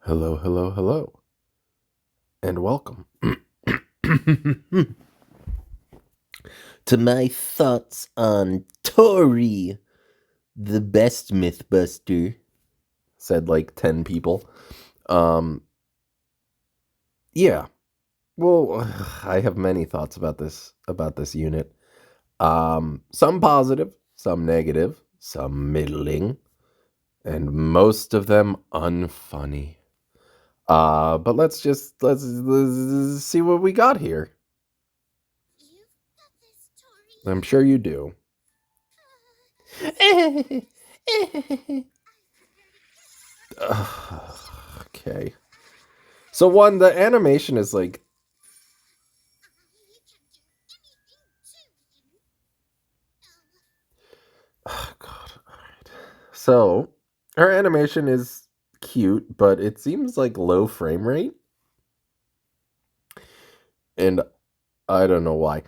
Hello, hello, hello, and welcome to my thoughts on Tori, the best Mythbuster, said like 10 people. Yeah, well, I have many thoughts about this unit. Some positive, some negative, some middling, and most of them unfunny. But let's see what we got here. I'm sure you do. Okay. So one, the animation is like, oh god. All right. So her animation is cute, but it seems like low frame rate, and I don't know why.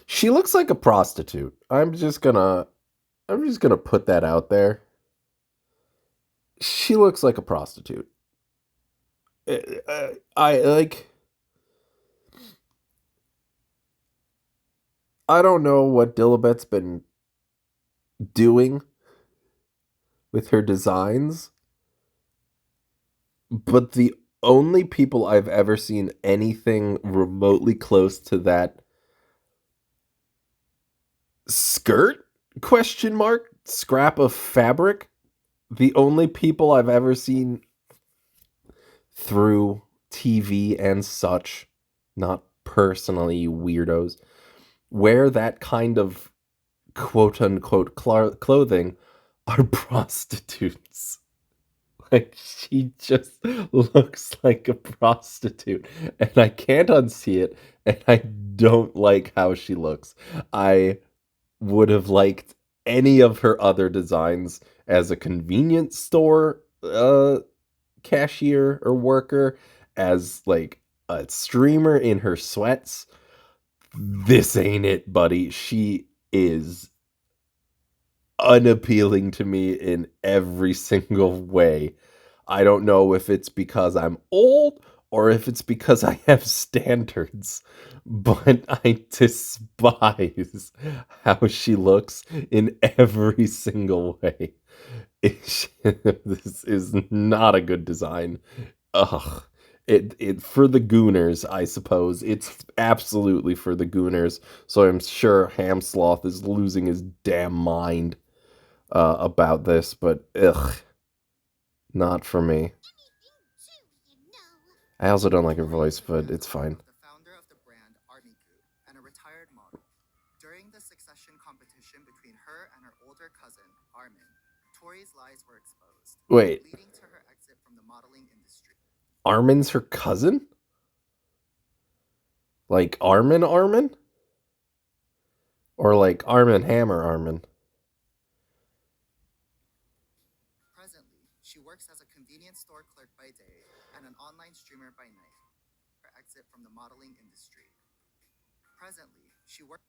She looks like a prostitute. I'm just gonna put that out there. She looks like a prostitute. I like. I don't know what Dilibet's been doing with her designs, but the only people I've ever seen anything remotely close to that skirt question mark scrap of fabric, the only people I've ever seen through TV and such, not personally weirdos, wear that kind of quote unquote clothing are prostitutes. Like, she just looks like a prostitute, and I can't unsee it, and I don't like how she looks. I would have liked any of her other designs as a convenience store cashier or worker, as like a streamer in her sweats. This ain't it, buddy. She is unappealing to me in every single way. I don't know if it's because I'm old or if it's because I have standards, but I despise how she looks in every single way. This is not a good design. Ugh. It for the gooners, I suppose. It's absolutely for the gooners. So I'm sure Hamsloth is losing his damn mind about this, but ugh, not for me. I also don't like her voice, but it's fine. The founder of the brand Armiku and a retired model. During the succession competition between her and her older cousin, Armin, Tori's lies were exposed, Wait, leading to her exit from the modeling industry. Armin's her cousin? Like Armin? Or like Armin Hammer Armin? Presently, she works as a convenience store clerk by day and an online streamer by night. Her exit from the modeling industry. Presently, she works.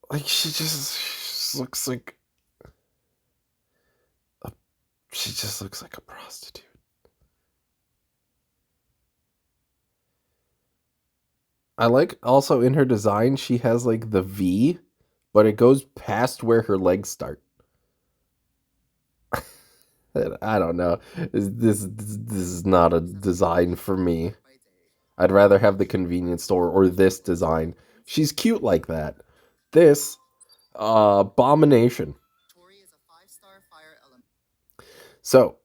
Like, she just looks like she just looks like a prostitute. I like also in her design she has like the V, but it goes past where her legs start. I don't know. This is not a design for me. I'd rather have the convenience store or this design. She's cute like that. This abomination. Tori is a 5-star fire element. So,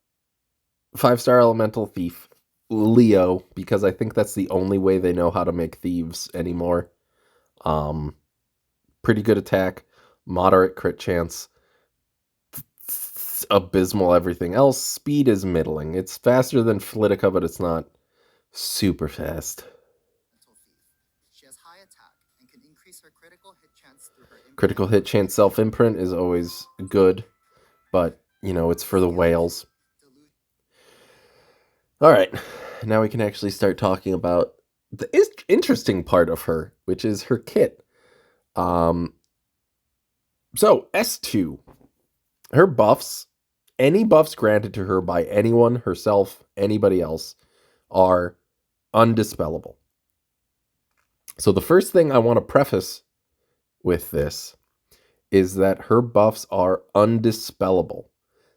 5-star elemental thief, Leo, because I think that's the only way they know how to make thieves anymore. Pretty good attack, moderate crit chance, abysmal everything else. Speed is middling. It's faster than Flitica, but it's not super fast. She has high attack and can increase her critical hit chance through her imprint. Critical hit chance self-imprint is always good, but, you know, it's for the whales. Alright, now we can actually start talking about the interesting part of her, which is her kit. So, S2. her buffs, any buffs granted to her by anyone, herself, anybody else, are undispellable. So the first thing I want to preface with this is that her buffs are undispellable.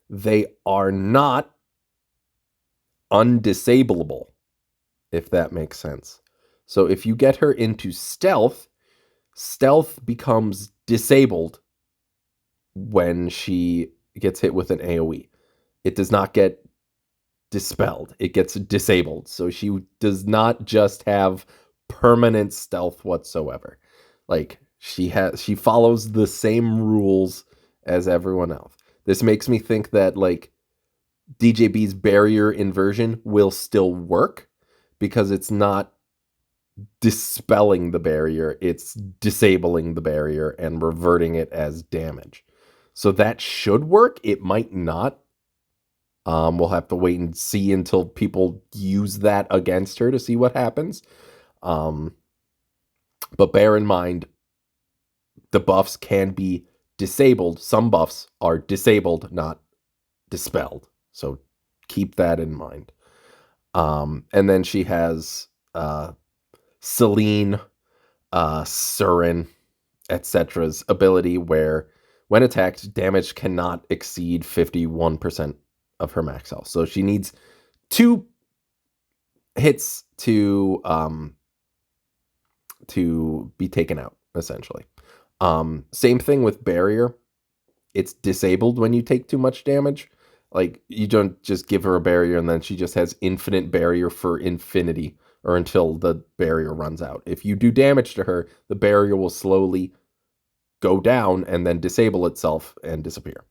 They are not undisableable, if that makes sense. So if you get her into stealth, stealth becomes disabled when she gets hit with an AoE. It does not get dispelled. It gets disabled. So she does not just have permanent stealth whatsoever. Like she follows the same rules as everyone else. This makes me think that like DJB's barrier inversion will still work because it's not dispelling the barrier, it's disabling the barrier and reverting it as damage. So that should work. It might not. We'll have to wait and see until people use that against her to see what happens. But bear in mind, the buffs can be disabled. Some buffs are disabled, not dispelled. So keep that in mind. And then she has Celine, Surin, etc.'s ability where when attacked, damage cannot exceed 51% of her max health. So she needs 2 hits to be taken out, essentially. Same thing with barrier. It's disabled when you take too much damage. Like, you don't just give her a barrier and then she just has infinite barrier for infinity or until the barrier runs out. If you do damage to her, the barrier will slowly go down and then disable itself and disappear.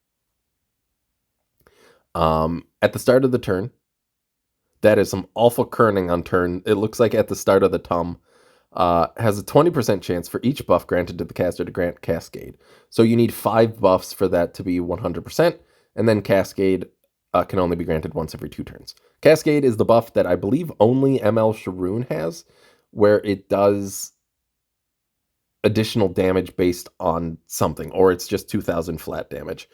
At the start of the turn, that is some awful kerning on turn. It looks like at the start of the TUM, has a 20% chance for each buff granted to the caster to grant Cascade. So you need 5 buffs for that to be 100%, and then Cascade can only be granted once every 2 turns. Cascade is the buff that I believe only ML Sharoon has, where it does additional damage based on something, or it's just 2,000 flat damage.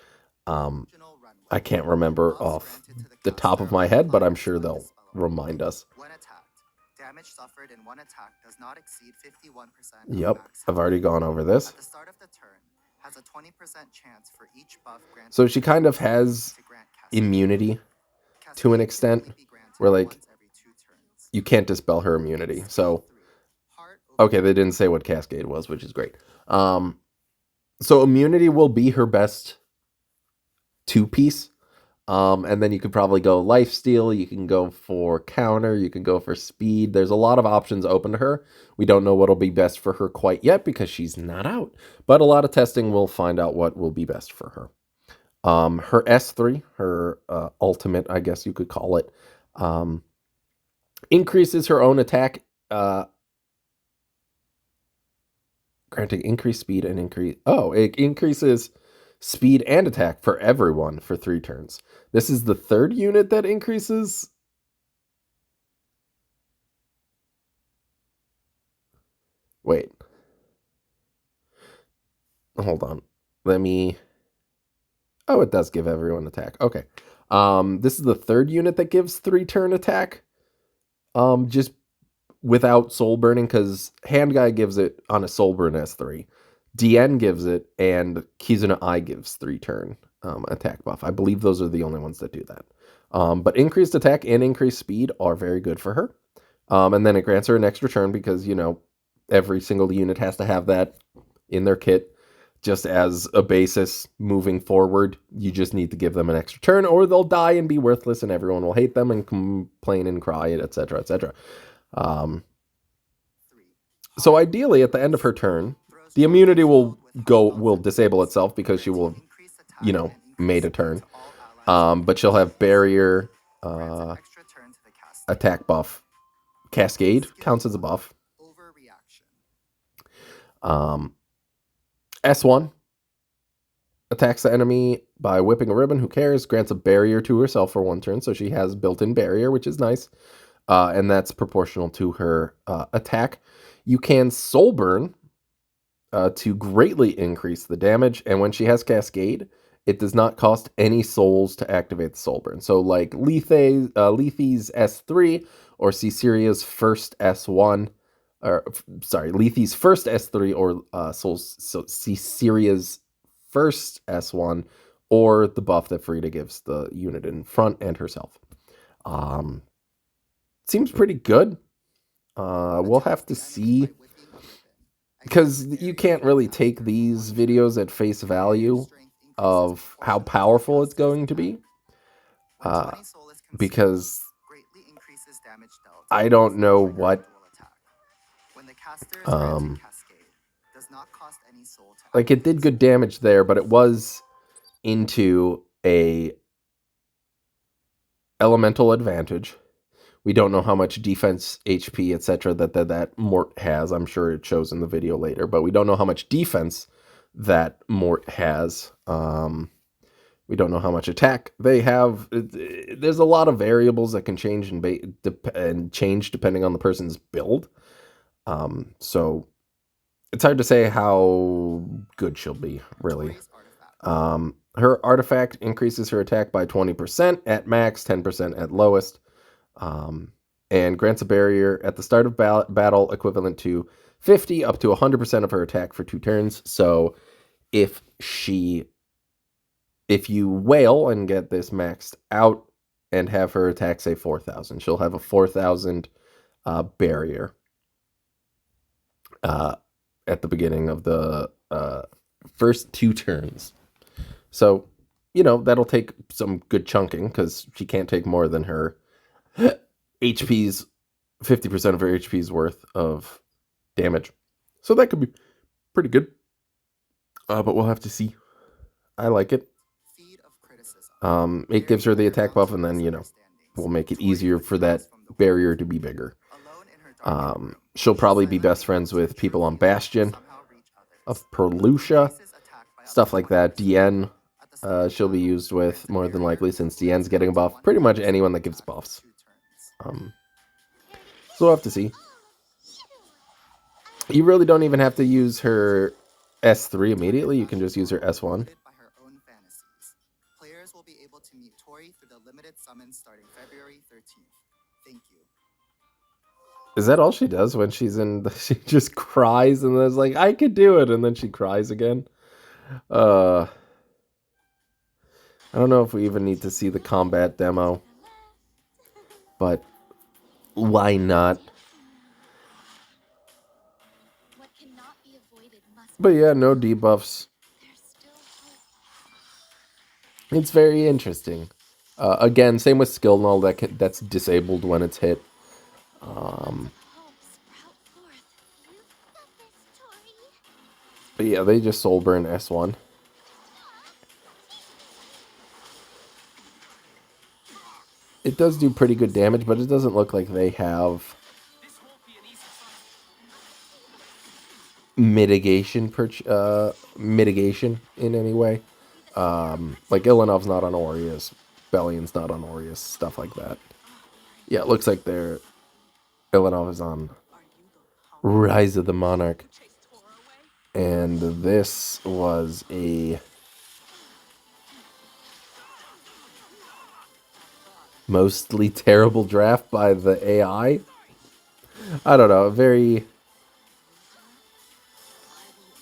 I can't remember off the top of my head, but I'm sure they'll remind us. When attacked, damage suffered in one attack does not exceed 51%. Yep, I've already gone over this. At the start of the turn, has a 20% chance for each buff granted. So she kind of has immunity to an extent, where like you can't dispel her immunity. So okay, they didn't say what Cascade was, which is great. So immunity will be her best 2-piece. And then you could probably go lifesteal, you can go for counter, you can go for speed. There's a lot of options open to her. We don't know what'll be best for her quite yet because she's not out. But a lot of testing will find out what will be best for her. Her S3, her ultimate, I guess you could call it, increases her own attack, granting increased speed and it increases speed and attack for everyone for 3 turns. This is the 3rd unit that increases. Wait. Hold on. Let me... Oh, it does give everyone attack. Okay. This is the 3rd unit that gives 3-turn attack. Just without soul burning, because Hand Guy gives it on a soul burn S3. DN gives it, and Kizuna I gives 3-turn attack buff. I believe those are the only ones that do that. But increased attack and increased speed are very good for her. And then it grants her an extra turn because, you know, every single unit has to have that in their kit. Just as a basis moving forward, you just need to give them an extra turn or they'll die and be worthless and everyone will hate them and complain and cry, etc., etc. So ideally, at the end of her turn, the immunity will disable itself because she will have, you know, made a turn. But she'll have barrier, attack buff. Cascade counts as a buff. S1 attacks the enemy by whipping a ribbon. Who cares? Grants a barrier to herself for 1 turn. So she has built-in barrier, which is nice. And that's proportional to her attack. You can soul burn to greatly increase the damage. And when she has Cascade, It does not cost any souls to activate the soul burn. So like Lethe's S3 or Cecilia's first S1, or sorry, Lethe's first S3 or Cecilia's first S1, or the buff that Frida gives the unit in front and herself. Seems pretty good. We'll have to see, because you can't really take these videos at face value of how powerful it's going to be, because I don't know what like it did good damage there, but it was into a elemental advantage. We don't know how much defense, HP, etc. that Mort has. I'm sure it shows in the video later, but we don't know how much defense that Mort has. We don't know how much attack they have. There's a lot of variables that can change and change depending on the person's build. So it's hard to say how good she'll be, really. Her artifact increases her attack by 20% at max, 10% at lowest. And grants a barrier at the start of battle equivalent to 50 up to 100% of her attack for 2 turns. So if you wail and get this maxed out and have her attack, say, 4,000, she'll have a 4,000 barrier at the beginning of the first 2 turns. So, that'll take some good chunking, because she can't take more than her HP's 50% of her HP's worth of damage. So that could be pretty good. But we'll have to see. I like it. It gives her the attack buff, and then, we'll make it easier for that barrier to be bigger. She'll probably be best friends with people on Bastion of Perlucia, stuff like that. DN, she'll be used with more than likely, since DN's getting a buff. Pretty much anyone that gives buffs. So we'll have to see. You really don't even have to use her S3 immediately. You can just use her S1. Players will be able to meet Tori through the limited summons starting February 13th. Thank you. Is that all she does when she's in? She just cries and then is like, I could do it, and then she cries again. I don't know if we even need to see the combat demo, but why not? But yeah, no debuffs. It's very interesting. Again, same with skill null, that's disabled when it's hit. But yeah, they just soul burn S1. It does do pretty good damage, but it doesn't look like they have mitigation in any way. Like Ilanov's not on Aureus, Bellion's not on Aureus, stuff like that. Yeah, it looks like Ilanov is on Rise of the Monarch. And this was a mostly terrible draft by the AI. I don't know,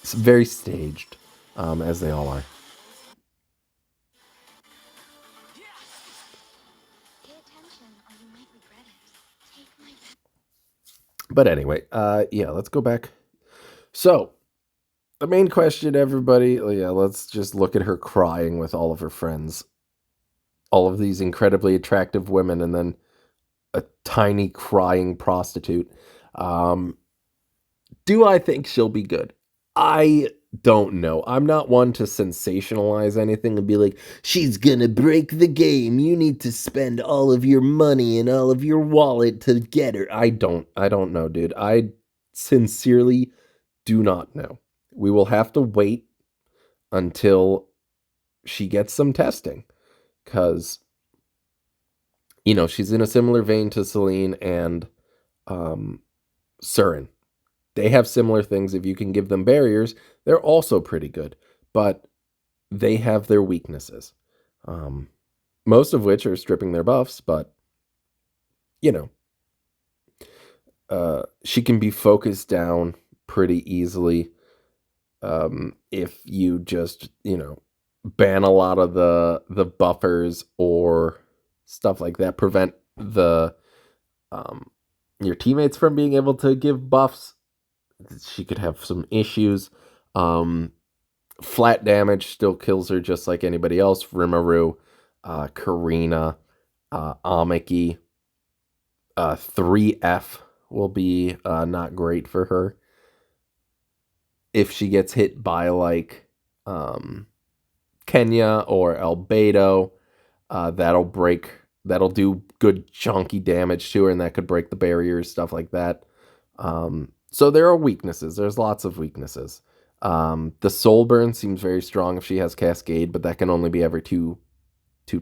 it's very staged, as they all are. But anyway, yeah, let's go back. So, the main question, everybody, let's just look at her crying with all of her friends. All of these incredibly attractive women, and then a tiny crying prostitute. Do I think she'll be good? I don't know. I'm not one to sensationalize anything and be like, she's gonna break the game. You need to spend all of your money and all of your wallet to get her. I don't know, dude. I sincerely do not know. We will have to wait until she gets some testing, because she's in a similar vein to Celine and Surin. They have similar things. If you can give them barriers, they're also pretty good. But they have their weaknesses, most of which are stripping their buffs, but, you know, she can be focused down pretty easily if you just, ban a lot of the buffers or stuff like that, prevent the um, your teammates from being able to give buffs. She could have some issues. Um, Flat damage still kills her just like anybody else. Rimuru, Karina, Amiki, 3F will be not great for her. If she gets hit by like um, Kenya or Albedo, that'll do good chunky damage to her, and that could break the barriers, stuff like that. So there are weaknesses. There's lots of weaknesses. The soul burn seems very strong if she has Cascade, but that can only be every two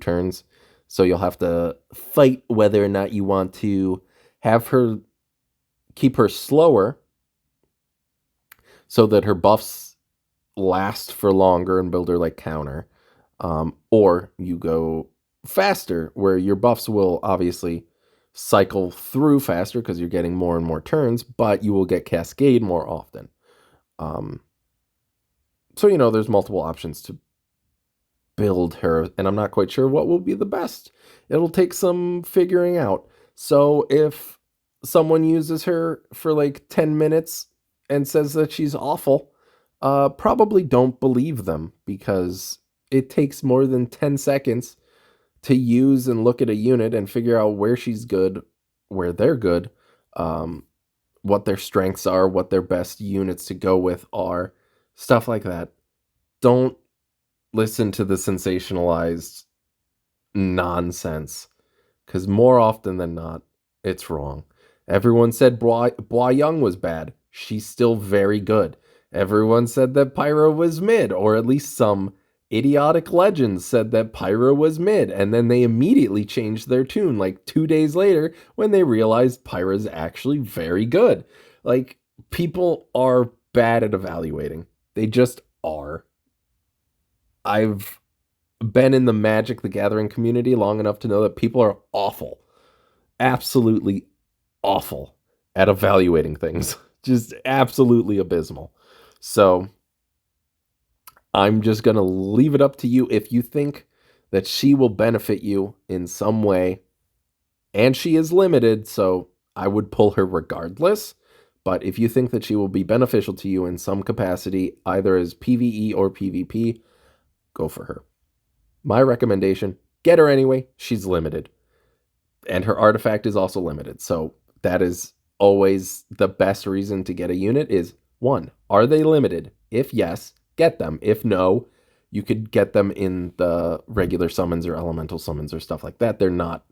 turns. So you'll have to fight whether or not you want to have her keep her slower so that her buffs last for longer and build her like counter. Or you go faster, where your buffs will obviously cycle through faster because you're getting more and more turns, but you will get Cascade more often. So, there's multiple options to build her, and I'm not quite sure what will be the best. It'll take some figuring out. So if someone uses her for like 10 minutes and says that she's awful, probably don't believe them, because it takes more than 10 seconds to use and look at a unit and figure out where she's good, where they're good, what their strengths are, what their best units to go with are, stuff like that. Don't listen to the sensationalized nonsense, because more often than not, it's wrong. Everyone said Bua Young was bad. She's still very good. Everyone said that Pyro was mid, or at least some idiotic legends said that Pyro was mid, and then they immediately changed their tune like 2 days later when they realized Pyro's actually very good. Like, people are bad at evaluating. They just are. I've been in the Magic the Gathering community long enough to know that people are awful. Absolutely awful at evaluating things. Just absolutely abysmal. So I'm just going to leave it up to you. If you think that she will benefit you in some way, and she is limited, so I would pull her regardless. But if you think that she will be beneficial to you in some capacity, either as PvE or PvP, go for her. My recommendation, get her anyway. She's limited. And her artifact is also limited. So that is always the best reason to get a unit is, one, are they limited? If yes, get them. If no, you could get them in the regular summons or elemental summons or stuff like that. They're not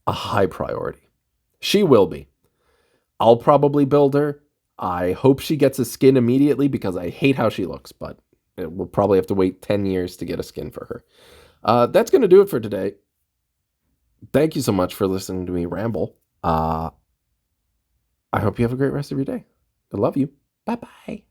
a high priority. She will be. I'll probably build her. I hope she gets a skin immediately because I hate how she looks, but we'll probably have to wait 10 years to get a skin for her. That's going to do it for today. Thank you so much for listening to me ramble. I hope you have a great rest of your day. I love you. Bye-bye.